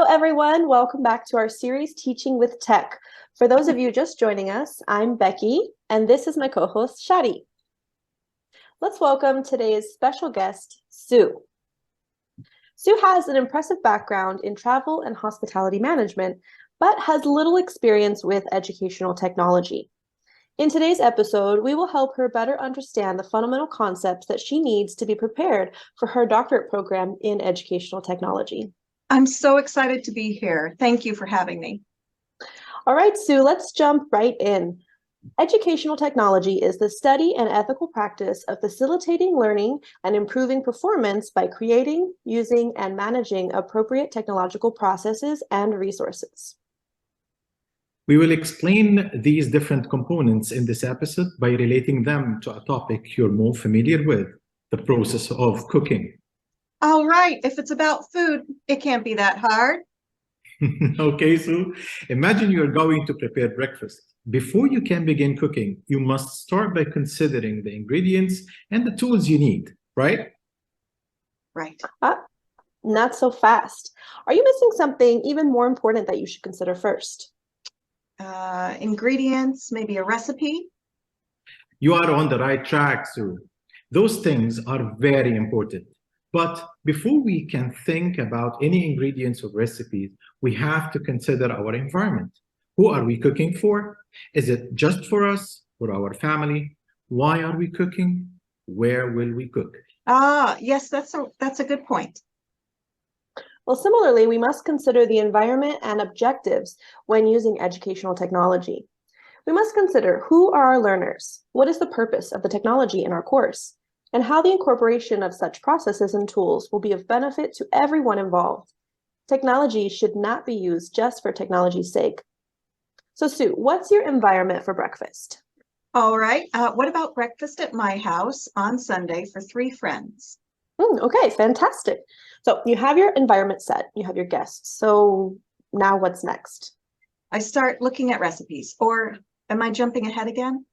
everyone. Welcome back to our series, Teaching with Tech. For those of you just joining us, I'm Becky, and this is my co-host, Shady. Let's welcome today's special guest, Sue. Sue has an impressive background in travel and hospitality management, but has little experience with educational technology. In today's episode, we will help her better understand the fundamental concepts that she needs to be prepared for her doctorate program in educational technology. I'm so excited to be here. Thank you for having me. All right, Sue, let's jump right in. Educational technology is the study and ethical practice of facilitating learning and improving performance by creating, using, and managing appropriate technological processes and resources. We will explain these different components in this episode by relating them to a topic you're more familiar with, the process of cooking. All right, if it's about food, it can't be that hard. Okay, so imagine you're going to prepare breakfast. Before you can begin cooking, you must start by considering the ingredients and the tools you need, right? Right. Not so fast. Are you missing something even more important that you should consider first? Ingredients, maybe a recipe? You are on the right track, Sue. Those things are very important. But before we can think about any ingredients or recipes, we have to consider our environment. Who are we cooking for? Is it just for us, for our family? Why are we cooking? Where will we cook? Yes, that's a good point. Well, similarly, we must consider the environment and objectives when using educational technology. We must consider who are our learners, what is the purpose of the technology in our course, and how the incorporation of such processes and tools will be of benefit to everyone involved. Technology should not be used just for technology's sake. So Sue, what's your environment for breakfast? All right, what about breakfast at my house on Sunday for 3 friends? Okay, fantastic. So you have your environment set, you have your guests. So now what's next? I start looking at recipes, or am I jumping ahead again?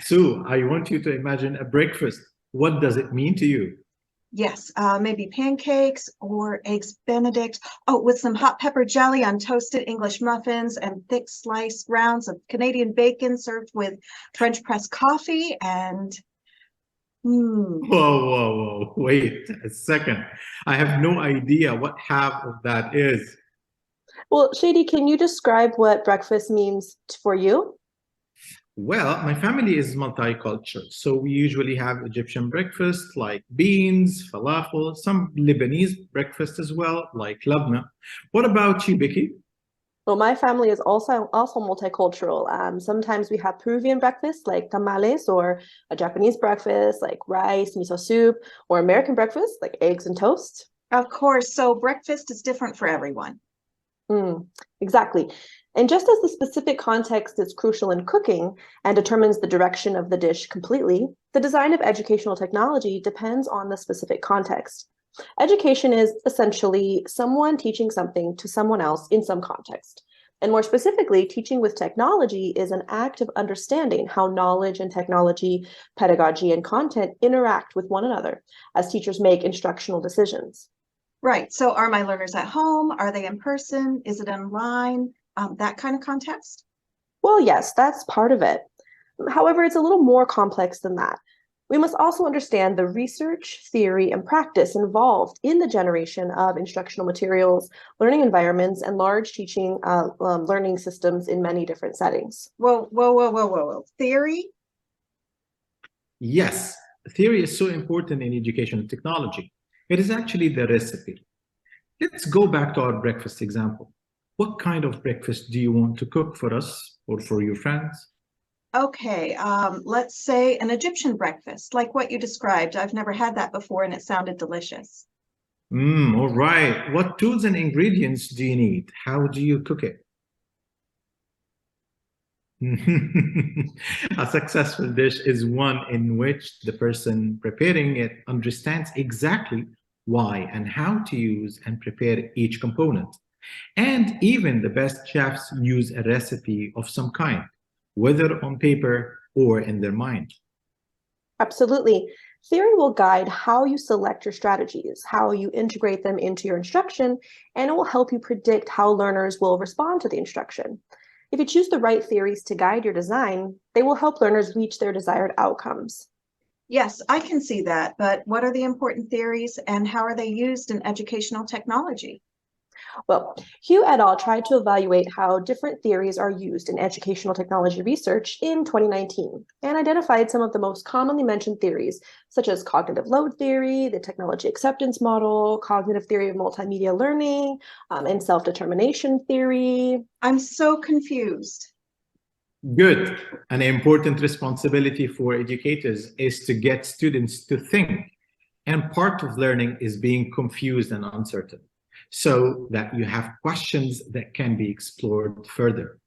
Sue, I want you to imagine a breakfast. What does it mean to you? Yes, maybe pancakes or eggs Benedict. Oh, with some hot pepper jelly on toasted English muffins and thick sliced rounds of Canadian bacon served with French press coffee and... Whoa, wait a second. I have no idea what half of that is. Well, Shady, can you describe what breakfast means for you? Well, my family is multicultural, so we usually have Egyptian breakfast like beans, falafel, some Lebanese breakfast as well, like labna. What about you, Becky? Well, my family is also multicultural. Sometimes we have Peruvian breakfast like tamales, or a Japanese breakfast like rice, miso soup, or American breakfast like eggs and toast. Of course, so breakfast is different for everyone. Exactly. And just as the specific context is crucial in cooking and determines the direction of the dish completely, the design of educational technology depends on the specific context. Education is essentially someone teaching something to someone else in some context. And more specifically, teaching with technology is an act of understanding how knowledge and technology, pedagogy, and content interact with one another as teachers make instructional decisions. Right. So are my learners at home? Are they in person? Is it online? That kind of context? Well, yes, that's part of it. However, it's a little more complex than that. We must also understand the research, theory, and practice involved in the generation of instructional materials, learning environments, and large teaching learning systems in many different settings. Whoa. Theory? Yes, theory is so important in educational technology. It is actually the recipe. Let's go back to our breakfast example. What kind of breakfast do you want to cook for us or for your friends? Okay, let's say an Egyptian breakfast, like what you described. I've never had that before and it sounded delicious. All right. What tools and ingredients do you need? How do you cook it? A successful dish is one in which the person preparing it understands exactly why and how to use and prepare each component. And even the best chefs use a recipe of some kind, whether on paper or in their mind. Absolutely. Theory will guide how you select your strategies, how you integrate them into your instruction, and it will help you predict how learners will respond to the instruction. If you choose the right theories to guide your design, they will help learners reach their desired outcomes. Yes, I can see that, but what are the important theories and how are they used in educational technology? Well, Hugh et al. Tried to evaluate how different theories are used in educational technology research in 2019 and identified some of the most commonly mentioned theories, such as cognitive load theory, the technology acceptance model, cognitive theory of multimedia learning, and self-determination theory. I'm so confused. Good. An important responsibility for educators is to get students to think. And part of learning is being confused and uncertain, so that you have questions that can be explored further.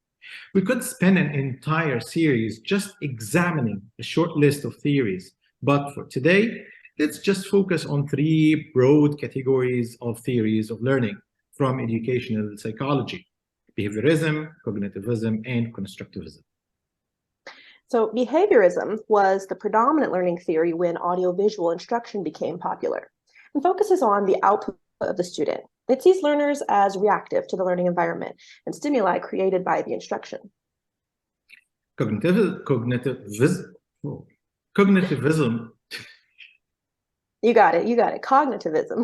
We could spend an entire series just examining a short list of theories, but for today, let's just focus on three broad categories of theories of learning from educational psychology: behaviorism, cognitivism, and constructivism. So behaviorism was the predominant learning theory when audiovisual instruction became popular and focuses on the output of the student. It sees learners as reactive to the learning environment and stimuli created by the instruction. Cognitivism. You got it. Cognitivism.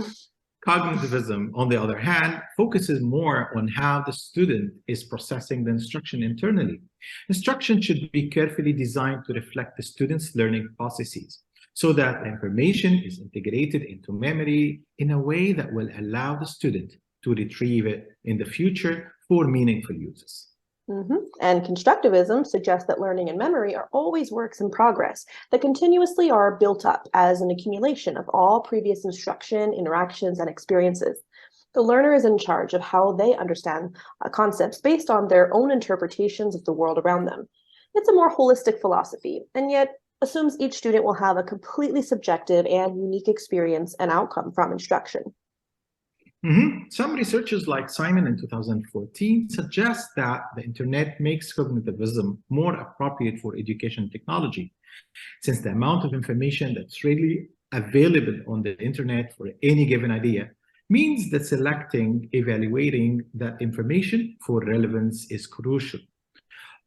Cognitivism, on the other hand, focuses more on how the student is processing the instruction internally. Instruction should be carefully designed to reflect the student's learning processes so that the information is integrated into memory in a way that will allow the student to retrieve it in the future for meaningful uses. And constructivism suggests that learning and memory are always works in progress that continuously are built up as an accumulation of all previous instruction, interactions, and experiences. The learner is in charge of how they understand concepts based on their own interpretations of the world around them. It's a more holistic philosophy, and yet assumes each student will have a completely subjective and unique experience and outcome from instruction. Some researchers like Simon in 2014 suggest that the internet makes cognitivism more appropriate for education technology, since the amount of information that's readily available on the internet for any given idea means that selecting, evaluating that information for relevance is crucial.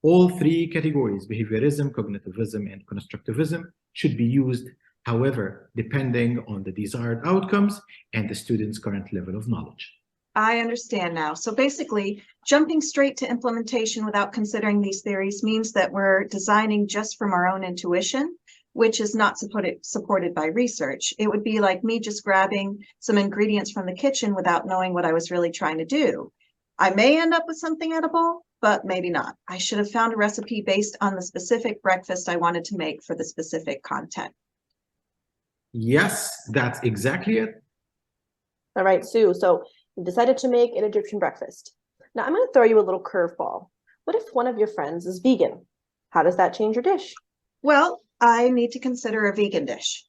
All three categories, behaviorism, cognitivism, and constructivism, should be used, however, depending on the desired outcomes and the student's current level of knowledge. I understand now. So basically, jumping straight to implementation without considering these theories means that we're designing just from our own intuition, which is not supported by research. It would be like me just grabbing some ingredients from the kitchen without knowing what I was really trying to do. I may end up with something edible, but maybe not. I should have found a recipe based on the specific breakfast I wanted to make for the specific content. Yes, that's exactly it. All right, Sue, so you decided to make an Egyptian breakfast. Now I'm going to throw you a little curveball. What if one of your friends is vegan? How does that change your dish? Well, I need to consider a vegan dish.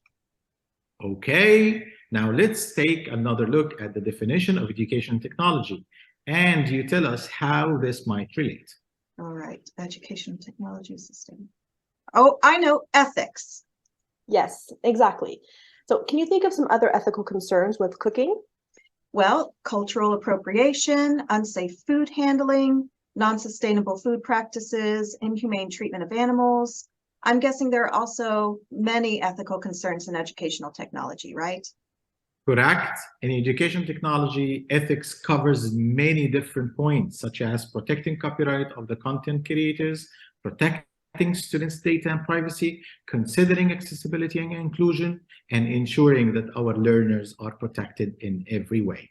Okay, now let's take another look at the definition of education technology, and you tell us how this might relate. All right, education technology system. Oh, I know, ethics. Yes, exactly. So can you think of some other ethical concerns with cooking? Well, cultural appropriation, unsafe food handling, non-sustainable food practices, inhumane treatment of animals. I'm guessing there are also many ethical concerns in educational technology, right? Correct. In education technology, ethics covers many different points, such as protecting copyright of the content creators, protecting students' data and privacy, considering accessibility and inclusion, and ensuring that our learners are protected in every way.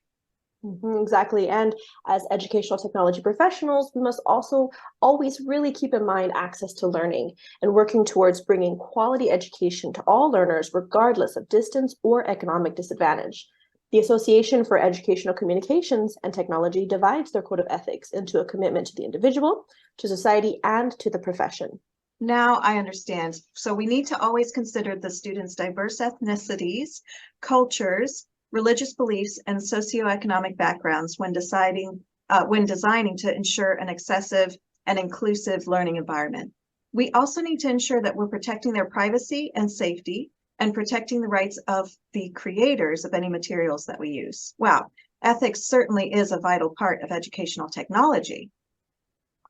Exactly. And as educational technology professionals, we must also always really keep in mind access to learning and working towards bringing quality education to all learners, regardless of distance or economic disadvantage. The Association for Educational Communications and Technology divides their code of ethics into a commitment to the individual, to society, and to the profession. Now I understand. So we need to always consider the students' diverse ethnicities, cultures, religious beliefs, and socioeconomic backgrounds when designing to ensure an accessible and inclusive learning environment. We also need to ensure that we're protecting their privacy and safety and protecting the rights of the creators of any materials that we use. Wow, ethics certainly is a vital part of educational technology.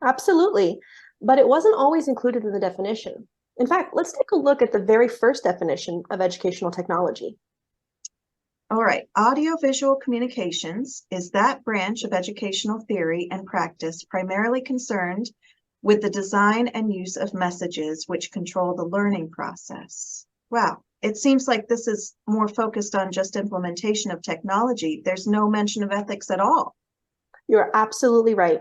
Absolutely, but it wasn't always included in the definition. In fact, let's take a look at the very first definition of educational technology. All right, audiovisual communications is that branch of educational theory and practice primarily concerned with the design and use of messages which control the learning process. Wow, it seems like this is more focused on just implementation of technology. There's no mention of ethics at all. You're absolutely right.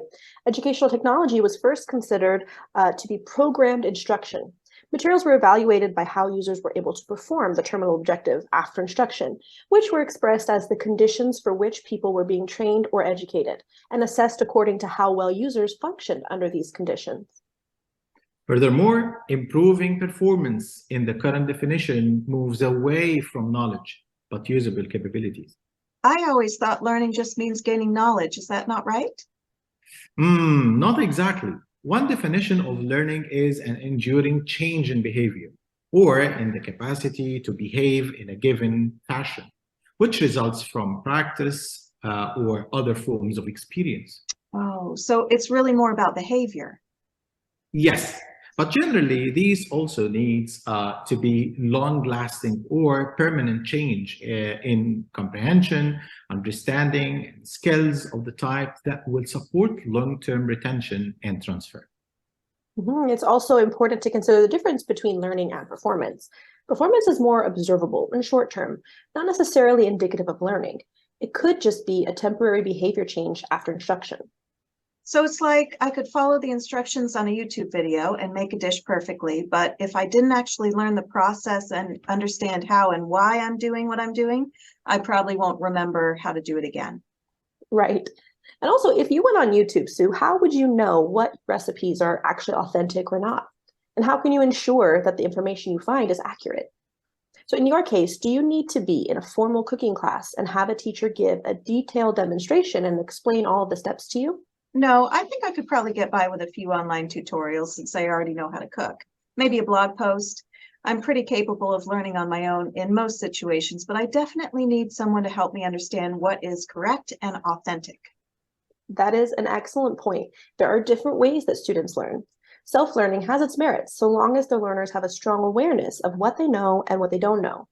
Educational technology was first considered to be programmed instruction. Materials were evaluated by how users were able to perform the terminal objective after instruction, which were expressed as the conditions for which people were being trained or educated, and assessed according to how well users functioned under these conditions. Furthermore, improving performance in the current definition moves away from knowledge, but usable capabilities. I always thought learning just means gaining knowledge. Is that not right? Not exactly. One definition of learning is an enduring change in behavior, or in the capacity to behave in a given fashion, which results from practice or other forms of experience. Oh, so it's really more about behavior. Yes, but generally, these also needs to be long-lasting or permanent change in comprehension, understanding, and skills of the type that will support long-term retention and transfer. It's also important to consider the difference between learning and performance. Performance is more observable and short-term, not necessarily indicative of learning. It could just be a temporary behavior change after instruction. So it's like I could follow the instructions on a YouTube video and make a dish perfectly, but if I didn't actually learn the process and understand how and why I'm doing what I'm doing, I probably won't remember how to do it again. Right. And also, if you went on YouTube, Sue, how would you know what recipes are actually authentic or not? And how can you ensure that the information you find is accurate? So in your case, do you need to be in a formal cooking class and have a teacher give a detailed demonstration and explain all of the steps to you? No, I think I could probably get by with a few online tutorials since I already know how to cook. Maybe a blog post. I'm pretty capable of learning on my own in most situations, but I definitely need someone to help me understand what is correct and authentic. That is an excellent point. There are different ways that students learn. Self-learning has its merits, so long as the learners have a strong awareness of what they know and what they don't know.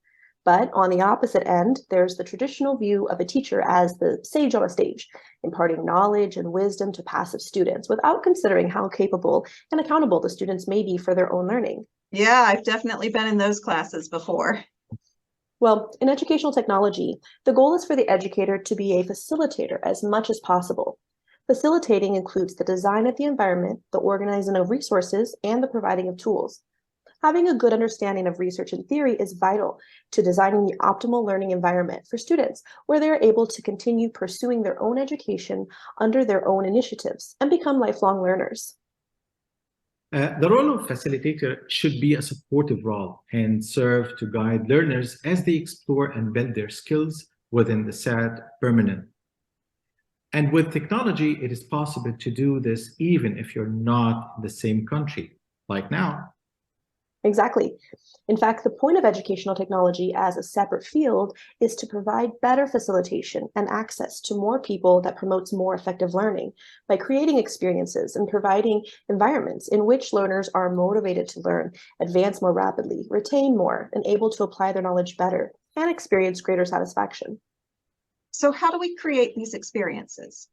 But on the opposite end, there's the traditional view of a teacher as the sage on a stage, imparting knowledge and wisdom to passive students without considering how capable and accountable the students may be for their own learning. Yeah, I've definitely been in those classes before. Well, in educational technology, the goal is for the educator to be a facilitator as much as possible. Facilitating includes the design of the environment, the organizing of resources, and the providing of tools. Having a good understanding of research and theory is vital to designing the optimal learning environment for students where they are able to continue pursuing their own education under their own initiatives and become lifelong learners. The role of facilitator should be a supportive role and serve to guide learners as they explore and build their skills within the set permanent. And with technology, it is possible to do this even if you're not in the same country, like now. Exactly. In fact, the point of educational technology as a separate field is to provide better facilitation and access to more people that promotes more effective learning by creating experiences and providing environments in which learners are motivated to learn, advance more rapidly, retain more, and able to apply their knowledge better and experience greater satisfaction. So how do we create these experiences?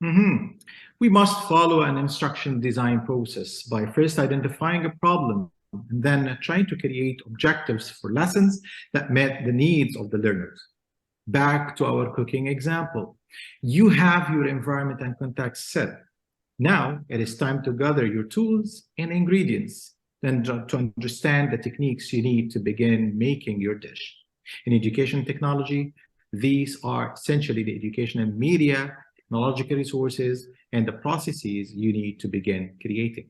We must follow an instruction design process by first identifying a problem and then trying to create objectives for lessons that met the needs of the learners. Back to our cooking example. You have your environment and context set. Now it is time to gather your tools and ingredients, then to understand the techniques you need to begin making your dish. In education technology, these are essentially the education and media, technological resources, and the processes you need to begin creating.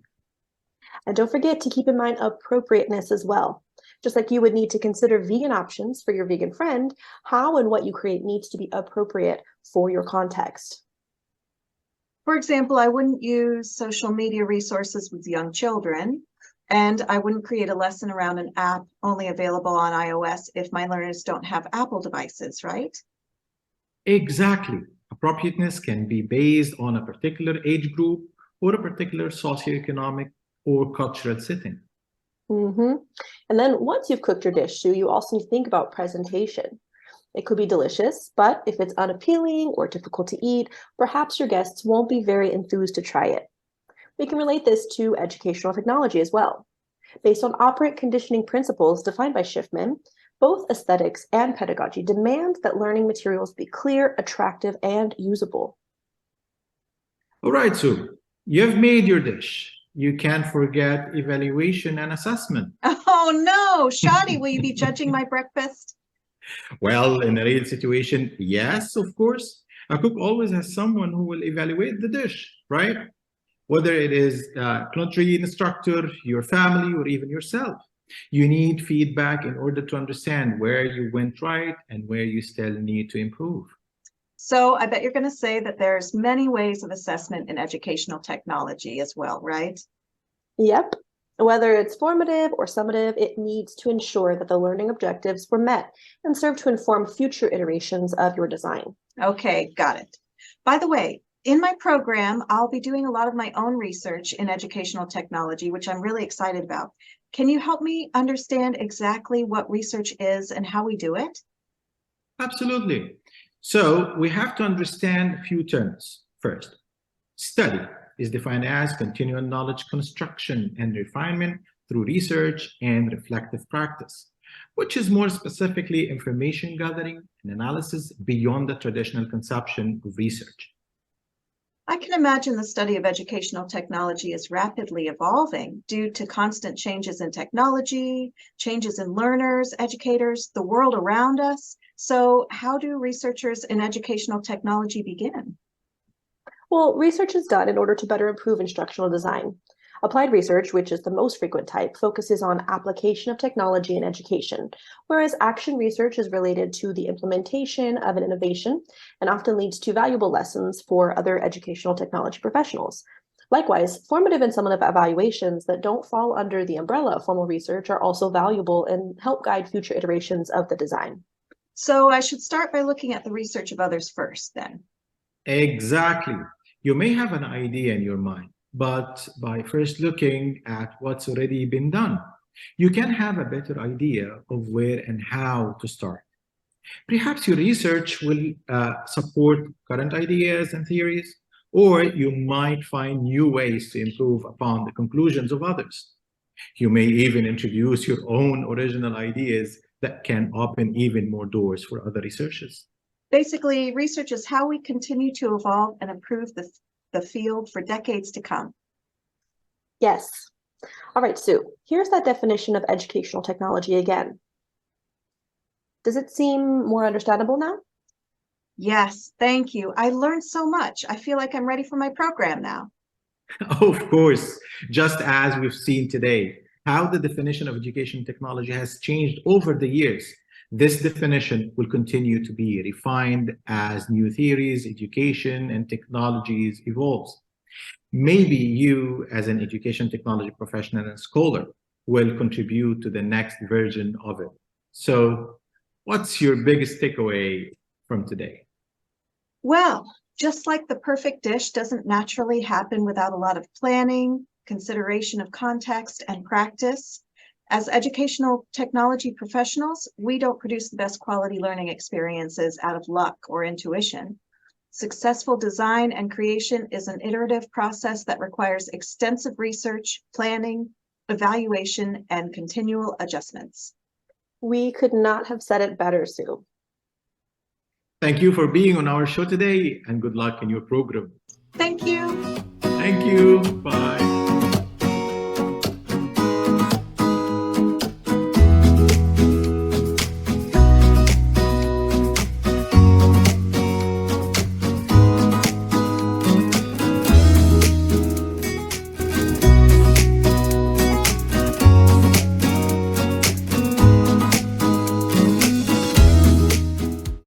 And don't forget to keep in mind appropriateness as well. Just like you would need to consider vegan options for your vegan friend, how and what you create needs to be appropriate for your context. For example, I wouldn't use social media resources with young children, And I wouldn't create a lesson around an app only available on iOS if my learners don't have Apple devices, right? Exactly. Appropriateness can be based on a particular age group or a particular socioeconomic or cultural setting. Mm-hmm. And then once you've cooked your dish, Sue, you also need to think about presentation. It could be delicious, but if it's unappealing or difficult to eat, perhaps your guests won't be very enthused to try it. We can relate this to educational technology as well. Based on operant conditioning principles defined by Schiffman, both aesthetics and pedagogy demand that learning materials be clear, attractive, and usable. All right, Sue, you've made your dish. You can't forget evaluation and assessment. Oh no, Shady, will you be judging my breakfast? Well, in a real situation, yes, of course. A cook always has someone who will evaluate the dish, right? Whether it is a culinary instructor, your family, or even yourself. You need feedback in order to understand where you went right and where you still need to improve. So I bet you're going to say that there's many ways of assessment in educational technology as well, right? Yep. Whether it's formative or summative, it needs to ensure that the learning objectives were met and serve to inform future iterations of your design. Okay, got it. By the way, in my program, I'll be doing a lot of my own research in educational technology, which I'm really excited about. Can you help me understand exactly what research is and how we do it? Absolutely. So we have to understand a few terms. First, study is defined as continual knowledge construction and refinement through research and reflective practice, which is more specifically information gathering and analysis beyond the traditional conception of research. I can imagine the study of educational technology is rapidly evolving due to constant changes in technology, changes in learners, educators, the world around us. So how do researchers in educational technology begin? Well, research is done in order to better improve instructional design. Applied research, which is the most frequent type, focuses on application of technology in education, whereas action research is related to the implementation of an innovation and often leads to valuable lessons for other educational technology professionals. Likewise, formative and summative evaluations that don't fall under the umbrella of formal research are also valuable and help guide future iterations of the design. So I should start by looking at the research of others first, then. Exactly. You may have an idea in your mind, but by first looking at what's already been done, you can have a better idea of where and how to start. Perhaps your research will support current ideas and theories, or you might find new ways to improve upon the conclusions of others. You may even introduce your own original ideas that can open even more doors for other researchers. Basically, research is how we continue to evolve and improve the field for decades to come. Yes. All right, Sue, here's that definition of educational technology again. Does it seem more understandable now? Yes, thank you. I learned so much. I feel like I'm ready for my program now. Of course, just as we've seen today, how the definition of education technology has changed over the years. This definition will continue to be refined as new theories, education, and technologies evolves. Maybe you, as an education technology professional and scholar, will contribute to the next version of it. So, what's your biggest takeaway from today? Well, just like the perfect dish doesn't naturally happen without a lot of planning, consideration of context, and practice, as educational technology professionals, we don't produce the best quality learning experiences out of luck or intuition. Successful design and creation is an iterative process that requires extensive research, planning, evaluation, and continual adjustments. We could not have said it better, Sue. Thank you for being on our show today, and good luck in your program. Thank you. Thank you. Bye.